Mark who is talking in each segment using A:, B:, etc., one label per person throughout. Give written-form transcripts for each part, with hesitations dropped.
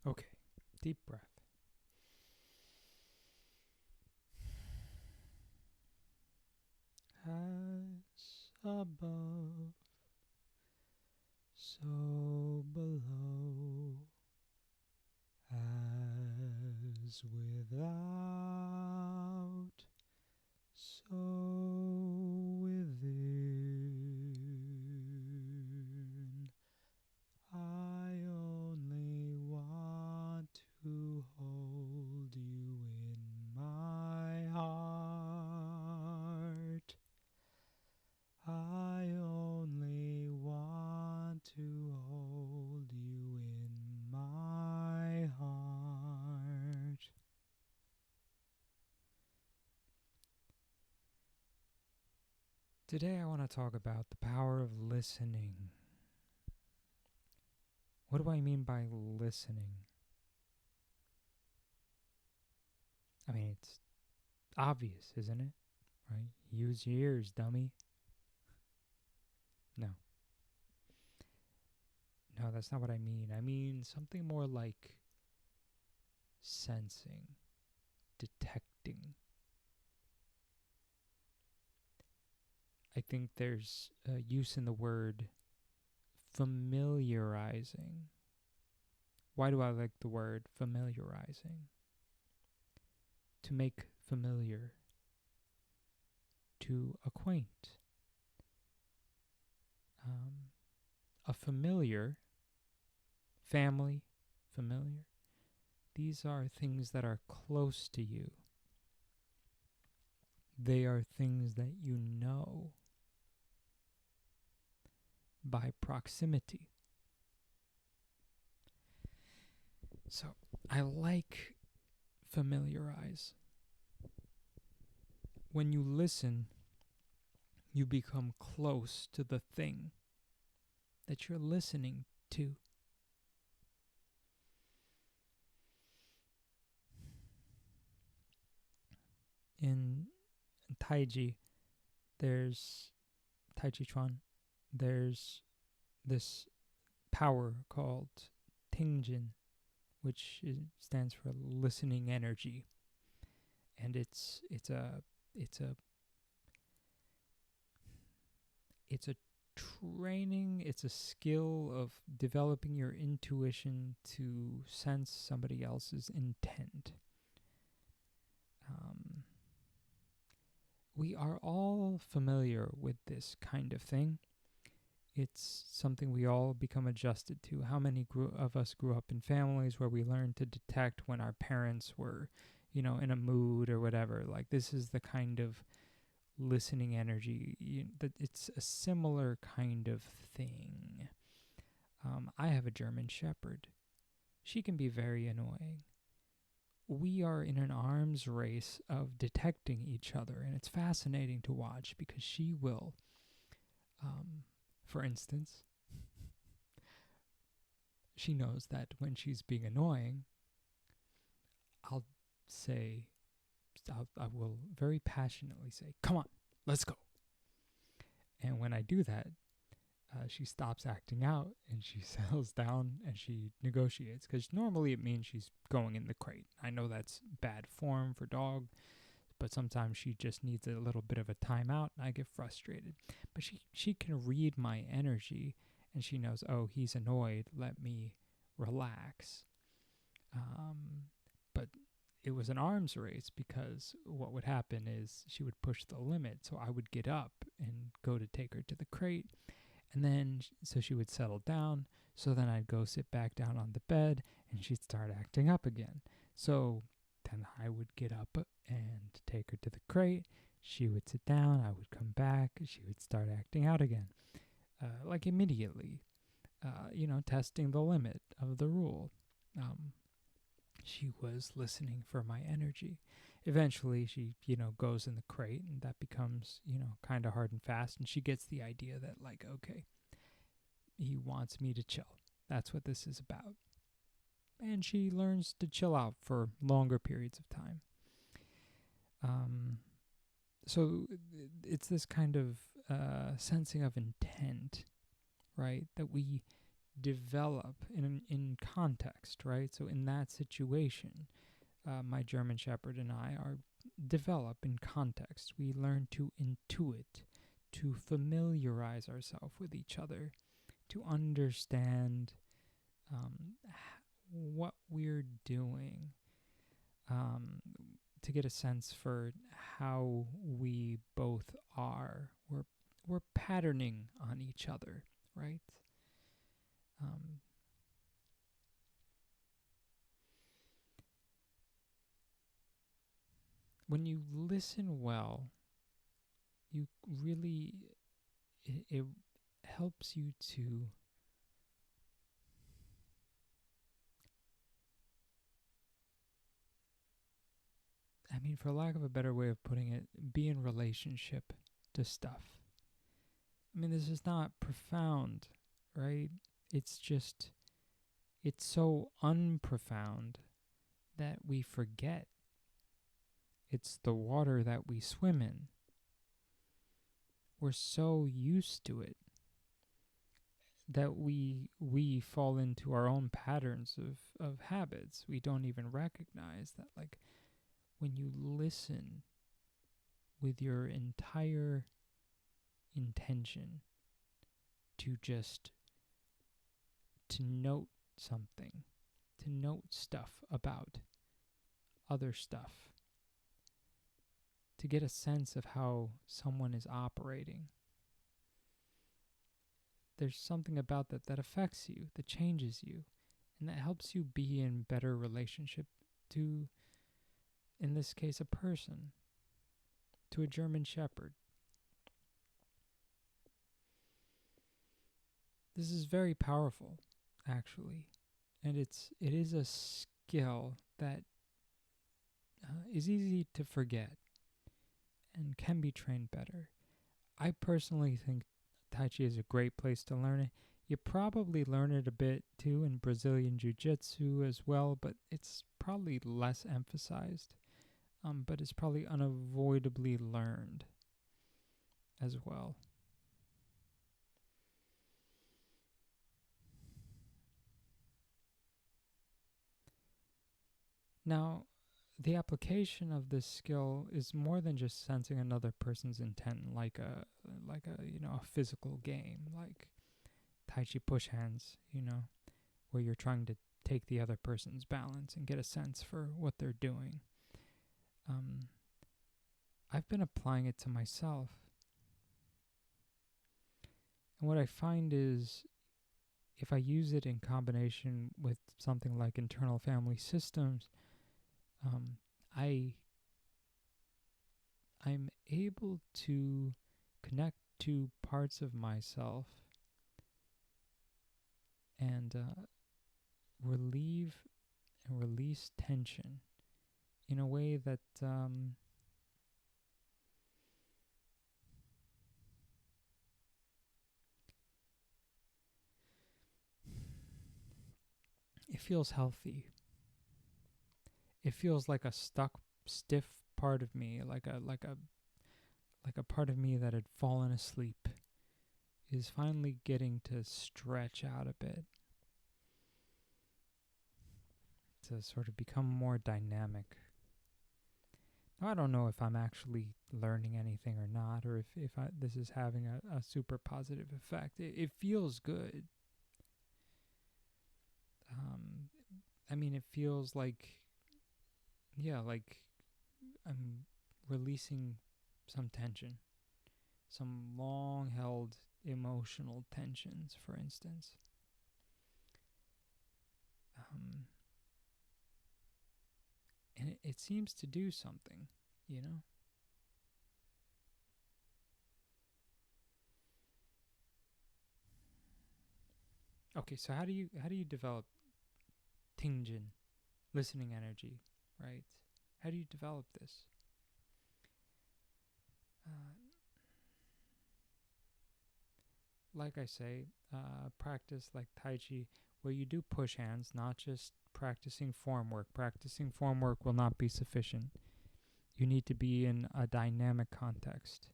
A: Okay, deep breath. As above, so below, as without, so within. I only want to hold you in my heart. I only want to hold you in my heart. Today I want to talk about the power of listening. What do I mean by listening? I mean, it's obvious, isn't it? Right? Use your ears, dummy. No. No, that's not what I mean. I mean something more like sensing, detecting. I think there's a use in the word familiarizing. Why do I like the word familiarizing? To make familiar, to acquaint. A familiar, family, familiar, these are things that are close to you. They are things that you know by proximity. So I like familiarize. When you listen, you become close to the thing that you're listening to. In Taiji, there's Tai Chi Chuan, there's this power called Tingjin, which stands for listening energy, and it's a it's a training, it's a skill of developing your intuition to sense somebody else's intent. We are all familiar with this kind of thing. It's something we all become adjusted to. How many of us grew up in families where we learned to detect when our parents were, in a mood or whatever? Like, this is the kind of listening energy. That it's a similar kind of thing. I have a German Shepherd. She can be very annoying. We are in an arms race of detecting each other, and it's fascinating to watch because she will, for instance, she knows that when she's being annoying, I'll say, I will very passionately say, "Come on, let's go." And when I do that, she stops acting out and she settles down and she negotiates, because normally it means she's going in the crate. I know that's bad form for dog, but sometimes she just needs a little bit of a timeout and I get frustrated. But she can read my energy and she knows, oh, he's annoyed, let me relax. But it was an arms race, because what would happen is she would push the limit, so I would get up and go to take her to the crate, and then so she would settle down, so then I'd go sit back down on the bed and she'd start acting up again. So then I would get up and take her to the crate, she would sit down, I would come back, she would start acting out again, like immediately, testing the limit of the rule. She was listening for my energy. Eventually, she, goes in the crate, and that becomes, kind of hard and fast. And she gets the idea that, like, okay, he wants me to chill. That's what this is about. And she learns to chill out for longer periods of time. So it's this kind of sensing of intent, right? That we develop in context, right? So in that situation, my German Shepherd and I are develop in context. We learn to intuit, to familiarize ourselves with each other, to understand what we're doing, to get a sense for how we both are. We're patterning on each other, right? Um, when you listen well, you really it helps you to for lack of a better way of putting it, be in relationship to stuff. This is not profound, right? It's just, it's so unprofound that we forget it's the water that we swim in. We're so used to it that we fall into our own patterns of habits. We don't even recognize that, like, when you listen with your entire intention to just to note something, to note stuff about other stuff, to get a sense of how someone is operating. There's something about that affects you, that changes you, and that helps you be in better relationship to, in this case, a person, to a German Shepherd. This is very powerful, actually, and it is a skill that is easy to forget and can be trained better. I personally think Tai Chi is a great place to learn it. You probably learn it a bit too in Brazilian Jiu-Jitsu as well, but it's probably less emphasized. But it's probably unavoidably learned as well. Now, the application of this skill is more than just sensing another person's intent, like a a physical game, like Tai Chi push hands, where you're trying to take the other person's balance and get a sense for what they're doing. I've been applying it to myself, and what I find is, if I use it in combination with something like internal family systems, I'm able to connect to parts of myself and relieve and release tension in a way that it feels healthy. It feels like a stiff part of me, like a part of me that had fallen asleep is finally getting to stretch out a bit, to sort of become more dynamic. Now, I don't know if I'm actually learning anything or not, or if this is having a super positive effect. It feels good. It feels like, like I'm releasing some tension, some long held emotional tensions, for instance. And it seems to do something, Okay, so how do you develop Tingjin, listening energy, right? How do you develop this? Like I say, practice like Tai Chi, where you do push hands, not just practicing form work. Practicing form work will not be sufficient. You need to be in a dynamic context.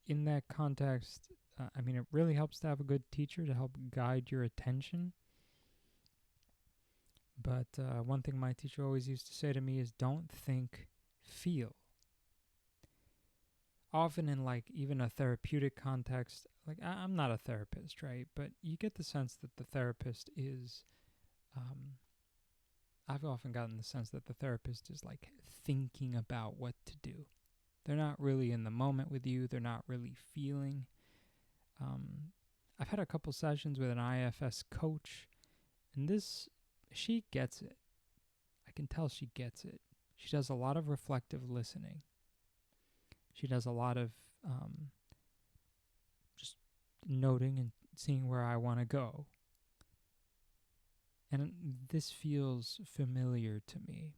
A: In that context, it really helps to have a good teacher to help guide your attention. But one thing my teacher always used to say to me is don't think, feel. Often in like even a therapeutic context, like I'm not a therapist, right? But you get the sense that the therapist is, I've often gotten the sense that the therapist is like thinking about what to do. They're not really in the moment with you. They're not really feeling. I've had a couple sessions with an IFS coach, and she gets it. I can tell she gets it. She does a lot of reflective listening. She does a lot of just noting and seeing where I want to go. And this feels familiar to me.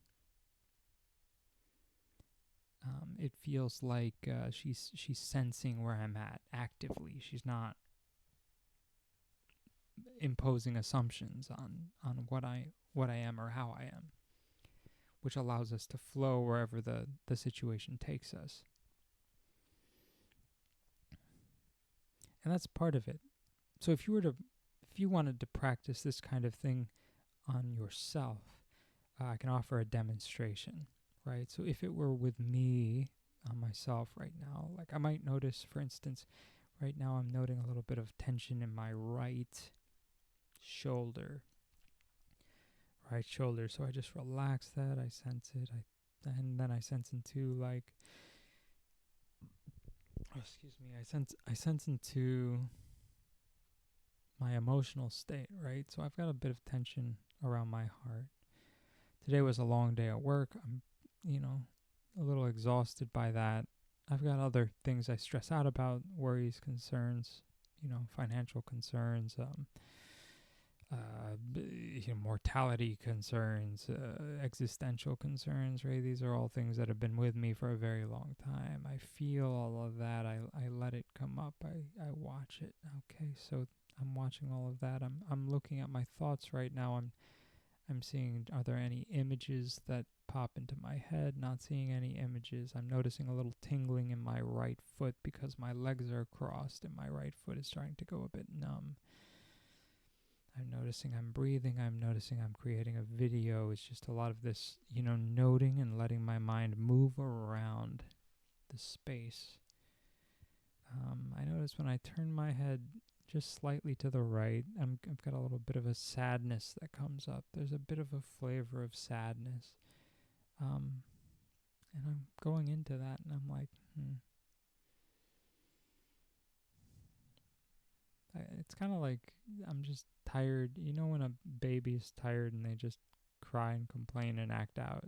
A: It feels like she's sensing where I'm at actively. She's not imposing assumptions on what I am or how I am, which allows us to flow wherever the situation takes us. And that's part of it. So if you wanted to practice this kind of thing on yourself, I can offer a demonstration, right? So if it were with me, on myself right now, like I might notice, for instance, right now I'm noting a little bit of tension in my right shoulder. So I just relax that, I sense it, and then I sense into like, I sense into my emotional state, right? So I've got a bit of tension around my heart. Today was a long day at work. I'm, a little exhausted by that. I've got other things I stress out about, worries, concerns, financial concerns, mortality concerns, existential concerns, right? These are all things that have been with me for a very long time. I feel all of that. I let it come up. I watch it. Okay, so I'm watching all of that. I'm looking at my thoughts right now. I'm seeing, are there any images that pop into my head? Not seeing any images. I'm noticing a little tingling in my right foot because my legs are crossed and my right foot is starting to go a bit numb. I'm noticing I'm breathing. I'm noticing I'm creating a video. It's just a lot of this, noting and letting my mind move around the space. I notice when I turn my head just slightly to the right, I've got a little bit of a sadness that comes up. There's a bit of a flavor of sadness. And I'm going into that and I'm like, it's kind of like I'm just tired. You know when a baby's tired and they just cry and complain and act out?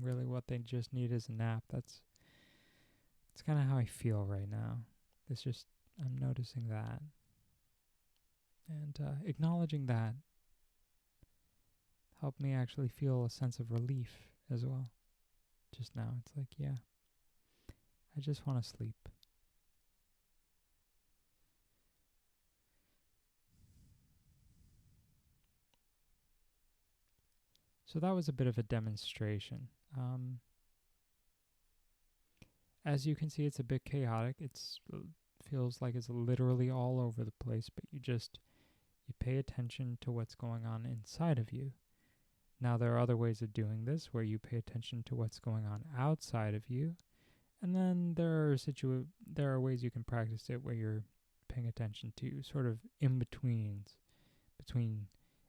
A: Really what they just need is a nap. That's kind of how I feel right now. I'm noticing that. And acknowledging that helped me actually feel a sense of relief as well. Just now, it's like, yeah, I just want to sleep. So that was a bit of a demonstration. As you can see, it's a bit chaotic. It feels like it's literally all over the place, but you pay attention to what's going on inside of you. Now, there are other ways of doing this where you pay attention to what's going on outside of you. And then there are ways you can practice it where you're paying attention to sort of in-betweens between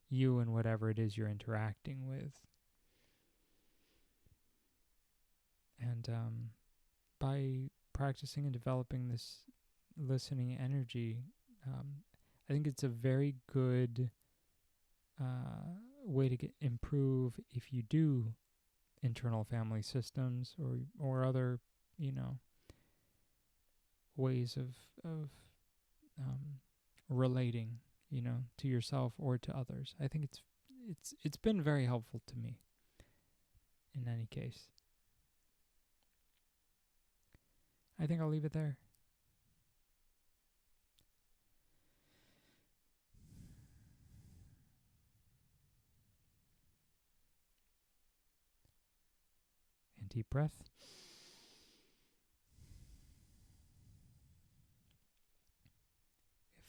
A: you and whatever it is you're interacting with. And by practicing and developing this listening energy, I think it's a very good way to improve if you do internal family systems or other ways of relating to yourself or to others. I think it's been very helpful to me in any case. I think I'll leave it there. And deep breath.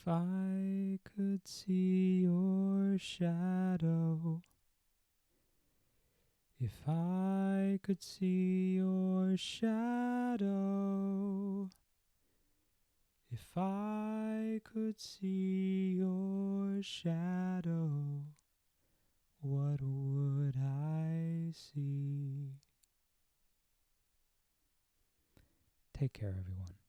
A: If I could see your shadow, if I could see your shadow, if I could see your shadow, what would I see? Take care, everyone.